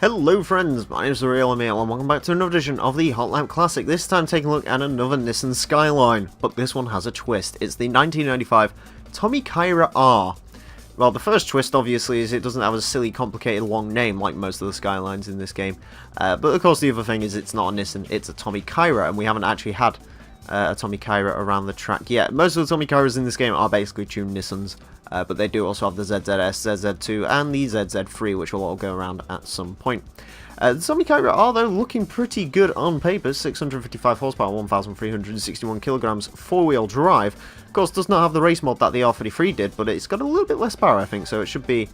Hello friends, my name is the real Emile and welcome back to another edition of the Hot Lap Classic, this time taking a look at another Nissan Skyline, but this one has a twist. It's the 1995 Tommykaira R. Well, the first twist obviously is it doesn't have a silly complicated long name like most of the Skylines in this game, but of course the other thing is it's not a Nissan, it's a Tommykaira, and we haven't actually had a Tommykaira around the track yet. Most of the Tommykairas in this game are basically tuned Nissans, but they do also have the ZZS, ZZ2 and the ZZ3, which will all go around at some point. The Tommykaira are, though, looking pretty good on paper. 655 horsepower, 1,361 kilograms, four-wheel drive. Of course, does not have the race mod that the R33 did, but it's got a little bit less power, I think, so it should be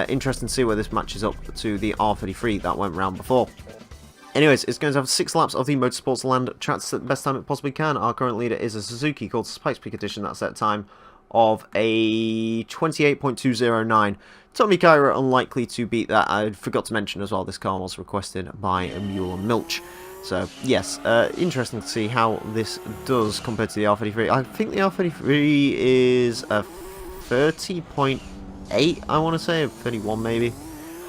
interesting to see where this matches up to the R33 that went round before. Anyways, it's going to have 6 laps of the Motorsports Land tracks at the best time it possibly can. Our current leader is a Suzuki called Spikes Peak Edition. That's at a time of a 28.209. Tommykaira unlikely to beat that. I forgot to mention as well, this car was requested by Emile and Milch. So, yes, interesting to see how this does compared to the R33. I think the R33 is a 30.8, I want to say, 31 maybe.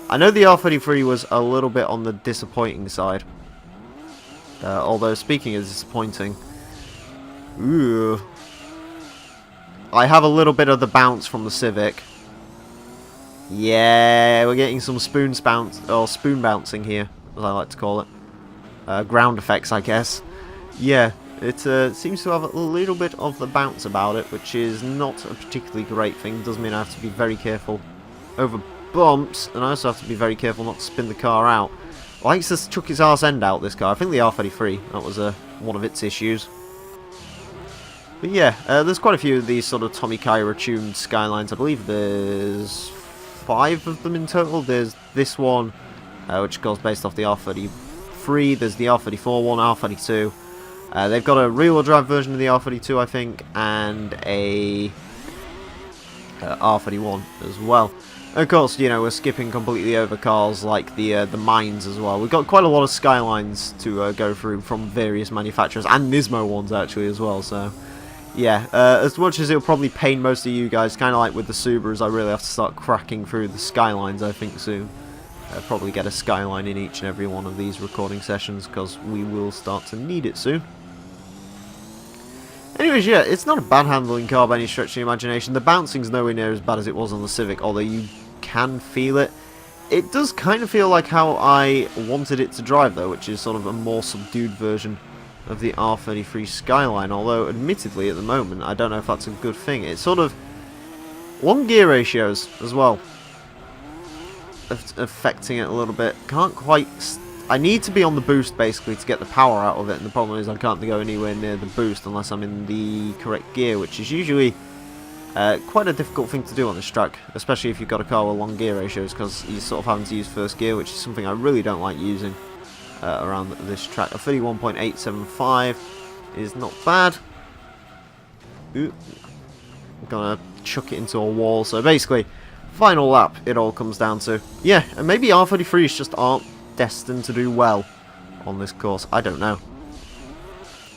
I know the R33 was a little bit on the disappointing side. Although, speaking of disappointing, ooh, I have a little bit of the bounce from the Civic. Yeah, we're getting some spoon bouncing here, as I like to call it. Ground effects, I guess. Yeah, it seems to have a little bit of the bounce about it, which is not a particularly great thing. Does mean I have to be very careful over bumps, and I also have to be very careful not to spin the car out. Likes to chuck its arse end out, this car. I think the R33, that was one of its issues. But yeah, there's quite a few of these sort of Tommykaira tuned Skylines. I believe there's 5 of them in total. There's this one, which goes based off the R33. There's the R34 one, R32. They've got a rear-wheel drive version of the R32, I think, and a R31 as well. Of course, you know, we're skipping completely over cars like the Mines as well. We've got quite a lot of Skylines to go through from various manufacturers, and Nismo ones actually as well, so yeah. As much as it'll probably pain most of you guys, kind of like with the Subarus, I really have to start cracking through the Skylines, I think, soon. Probably get a Skyline in each and every one of these recording sessions, because we will start to need it soon. Anyways, yeah, it's not a bad handling car by any stretch of the imagination. The bouncing's nowhere near as bad as it was on the Civic, although you can feel it. It does kind of feel like how I wanted it to drive, though, which is sort of a more subdued version of the R33 Skyline, although admittedly at the moment I don't know if that's a good thing. It's sort of long gear ratios as well affecting it a little bit. Can't quite I need to be on the boost basically to get the power out of it, and the problem is I can't go anywhere near the boost unless I'm in the correct gear, which is usually quite a difficult thing to do on this track, especially if you've got a car with long gear ratios, because you're sort of having to use first gear, which is something I really don't like using around this track. A 31.875 is not bad. Ooh. I'm gonna chuck it into a wall. So basically, final lap, it all comes down to. Yeah, and maybe R33s just aren't destined to do well on this course. I don't know.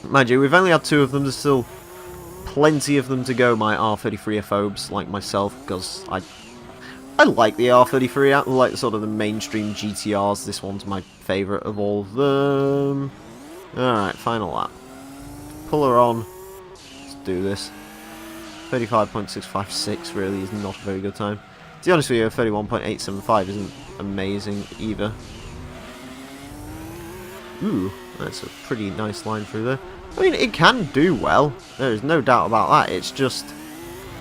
Mind you, we've only had 2 of them. There's still plenty of them to go, my R33-ophobes like myself, because I like the R33. I like sort of the mainstream GTRs. This one's my favourite of all of them. Alright, final lap. Pull her on. Let's do this. 35.656 really is not a very good time. To be honest with you, 31.875 isn't amazing either. Ooh, that's a pretty nice line through there. I mean, it can do well. There is no doubt about that. It's just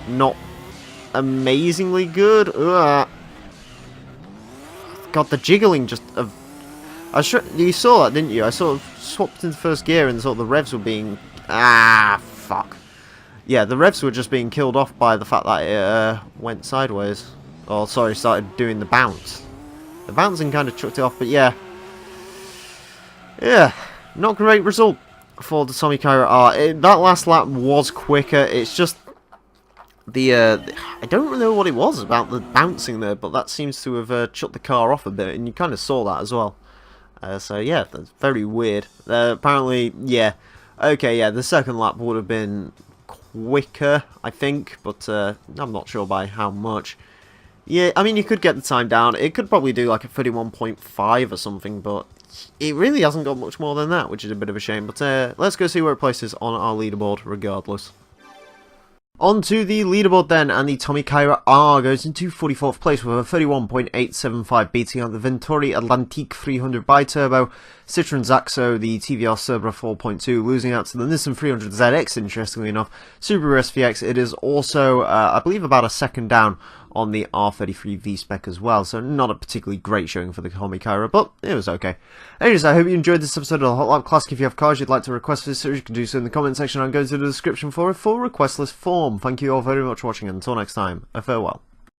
not amazingly good. Ugh. God, the jiggling just of. You saw that, didn't you? I sort of swapped into first gear and sort of the revs were being. Fuck. Yeah, the revs were just being killed off by the fact that it went sideways. Or, sorry, started doing the bounce. The bouncing kind of chucked it off, but yeah. Yeah, not great result for the Tommykaira R. That last lap was quicker. It's just I don't really know what it was about the bouncing there, but that seems to have shut the car off a bit, and you kind of saw that as well. So yeah, that's very weird. Apparently, yeah. Okay, yeah, the second lap would have been quicker, I think, but I'm not sure by how much. Yeah, I mean, you could get the time down. It could probably do like a 31.5 or something, but it really hasn't got much more than that, which is a bit of a shame. But let's go see where it places on our leaderboard regardless. On to the leaderboard then, and the Tommykaira R goes into 44th place with a 31.875, beating out the Venturi Atlantique 300 Biturbo, Citroen Zaxo, the TVR Cerbera 4.2, losing out to the Nissan 300ZX, interestingly enough. Subaru SVX, it is also, I believe, about a second down on the R33 V-Spec as well, so not a particularly great showing for the Tommykaira, but it was okay. Anyways, I hope you enjoyed this episode of the Hot Lap Classic. If you have cars you'd like to request for this series, you can do so in the comment section and go to the description for a full request list form. Thank you all very much for watching, and until next time, a farewell.